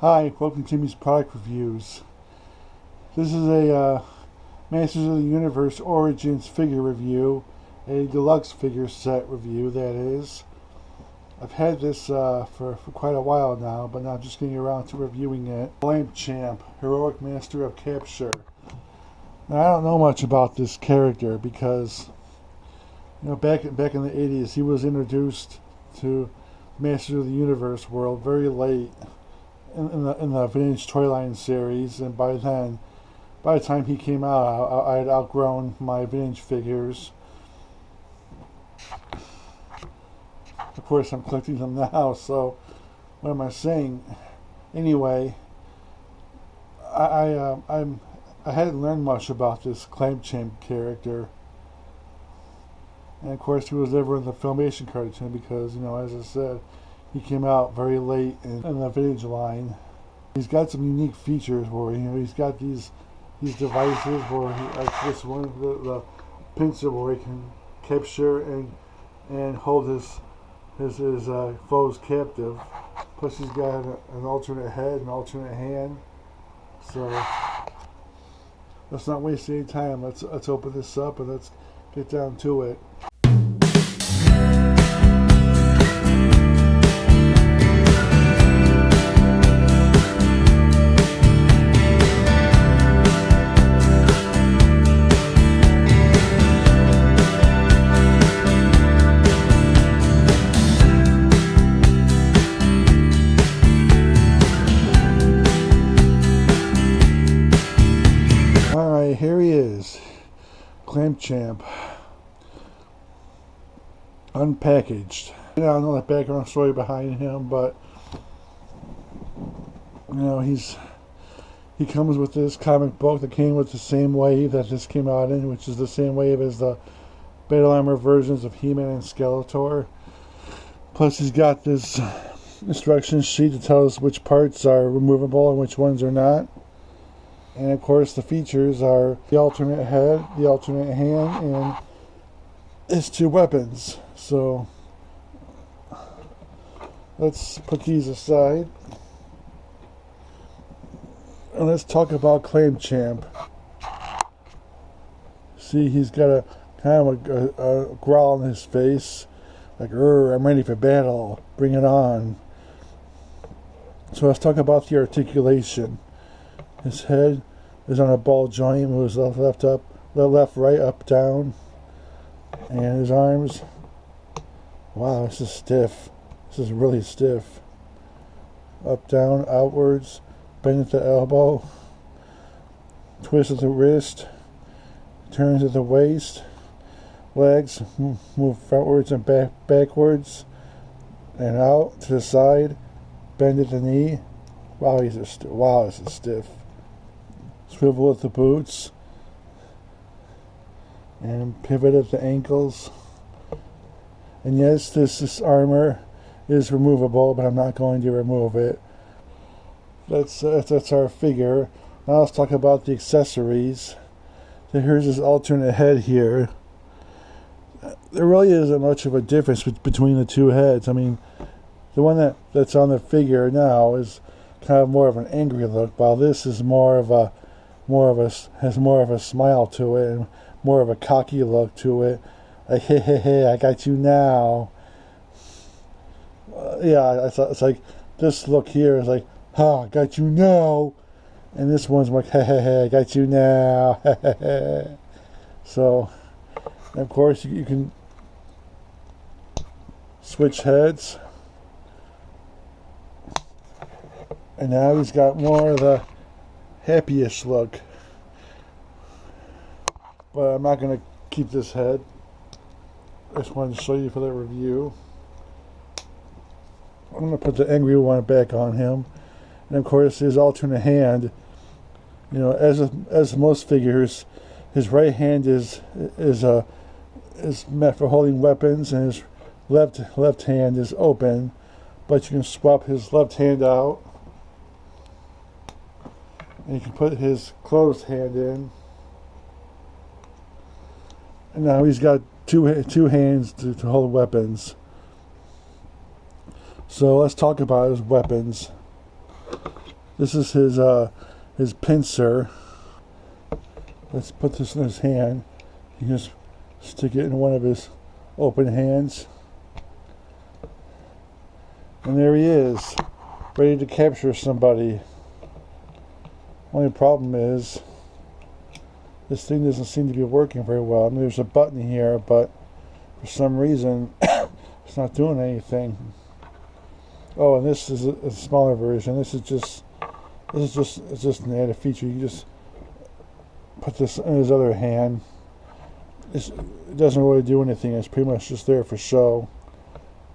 Hi, welcome to Jimmy's Product Reviews. This is a Masters of the Universe Origins figure review, a deluxe figure set review, that is. I've had this for quite a while now, but now I'm just getting around to reviewing it. Lamp Champ, Heroic Master of Capture. Now, I don't know much about this character because, back in the 80s, he was introduced to Masters of the Universe world very late in the Vintage Toyline series, and by the time he came out, I had outgrown my vintage figures. Of course, I'm collecting them now, so what am I saying? Anyway, I hadn't learned much about this Lamp Champ character, and of course he was never in the Filmation cartoon because, as I said, he came out very late in the vintage line. He's got some unique features where he's got these devices where like this one, the pincer, where he can capture and hold his foes captive. Plus he's got an alternate head, an alternate hand. So let's not waste any time. Let's open this up and let's get down to it. Here he is, Lamp Champ, unpackaged. I don't know the background story behind him, but he comes with this comic book that came with the same wave that this came out in, which is the same wave as the Battle Armor versions of He-Man and Skeletor. Plus, he's got this instruction sheet to tell us which parts are removable and which ones are not. And of course the features are the alternate head, the alternate hand, and his two weapons. So let's put these aside. And let's talk about Lamp Champ. See, he's got a kind of a growl on his face. Like, I'm ready for battle. Bring it on. So let's talk about the articulation. His head is on a ball joint, moves left, right, up, down. And his arms, wow, this is stiff. This is really stiff. Up, down, outwards, bend at the elbow, twist at the wrist, turns at the waist. Legs move frontwards and backwards, and out to the side, bend at the knee. Wow, this is stiff. Swivel at the boots and pivot at the ankles. And yes, this armor is removable, but I'm not going to remove it. That's our figure. Now let's talk about the accessories. So here's his alternate head here. There really isn't much of a difference between the two heads. I mean, the one that's on the figure now is kind of more of an angry look, while this is has more of a smile to it and more of a cocky look to it. Like, hey, I got you now. It's like this look here is like, I got you now, and this one's like, hey, I got you now. So, of course, you can switch heads, and now he's got more of the happy-ish look. But I'm not going to keep this head. I just wanted to show you for the review. I'm going to put the angry one back on him. And of course his alternate hand, as most figures, his right hand is meant for holding weapons, and his left hand is open, but you can swap his left hand out. And you can put his closed hand in. And now he's got two hands to hold weapons. So let's talk about his weapons. This is his pincer. Let's put this in his hand. You can just stick it in one of his open hands. And there he is, ready to capture somebody. Only problem is, this thing doesn't seem to be working very well. I mean, there's a button here, but for some reason, it's not doing anything. Oh, and this is a smaller version. It's just an added feature. You can just put this in his other hand. It doesn't really do anything. It's pretty much just there for show.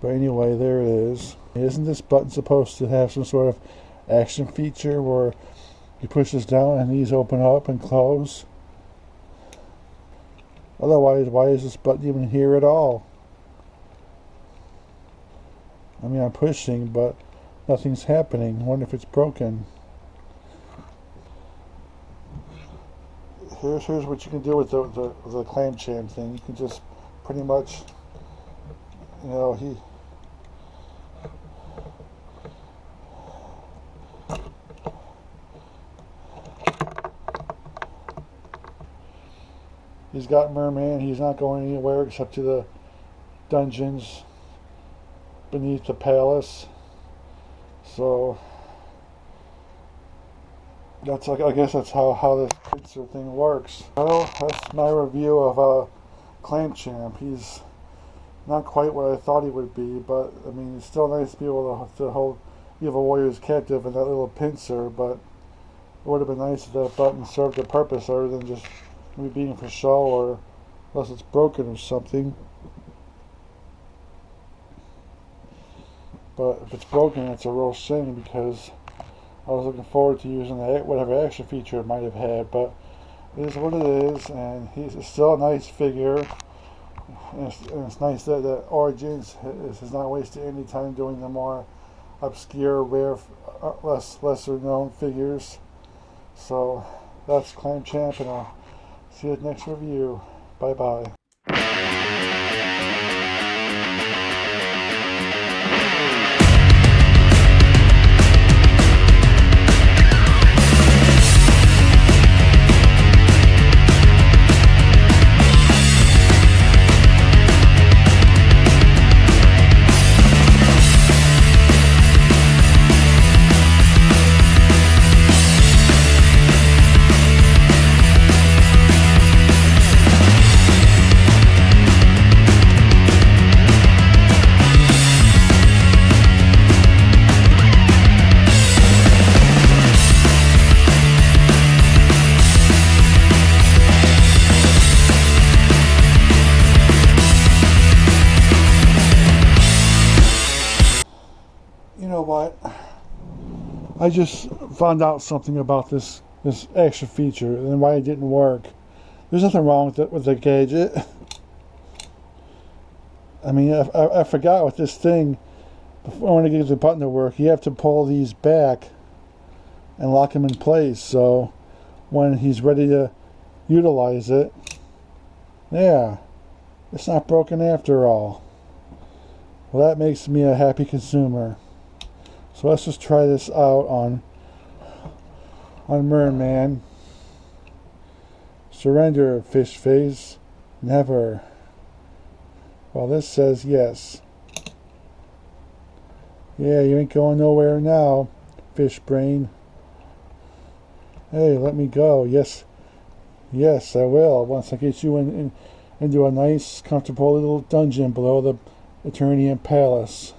But anyway, there it is. Isn't this button supposed to have some sort of action feature where you push this down and these open up and close? Otherwise, why is this button even here at all? I mean, I'm pushing, but nothing's happening. I wonder if it's broken. Here's what you can do with the clam champ thing. You can just pretty much, you know, he's got Merman. He's not going anywhere except to the dungeons beneath the palace. So that's, I guess that's how this pincer thing works. Well, that's my review of Clam Champ. He's not quite what I thought he would be, but I mean, it's still nice to be able to hold evil warriors captive in that little pincer. But it would have been nice if that button served a purpose other than just maybe being for show, or unless it's broken or something. But if it's broken, it's a real shame, because I was looking forward to using whatever action feature it might have had. But it is what it is, and he's still a nice figure. And it's nice that Origins is not wasting any time doing the more obscure, rare, lesser known figures. So that's Clam Champ, and I'll see you at the next review. Bye bye. You know what? I just found out something about this extra feature and why it didn't work. There's nothing wrong with the gadget. I mean, I forgot with this thing. Before, when I get the button to work, you have to pull these back and lock them in place. So when he's ready to utilize it, yeah, it's not broken after all. Well, that makes me a happy consumer. So let's just try this out on Merman. Surrender, fish face. Never. Well, this says yes. Yeah, you ain't going nowhere now, fish brain. Hey, let me go. Yes, I will. Once I get you into a nice, comfortable little dungeon below the Eternian Palace.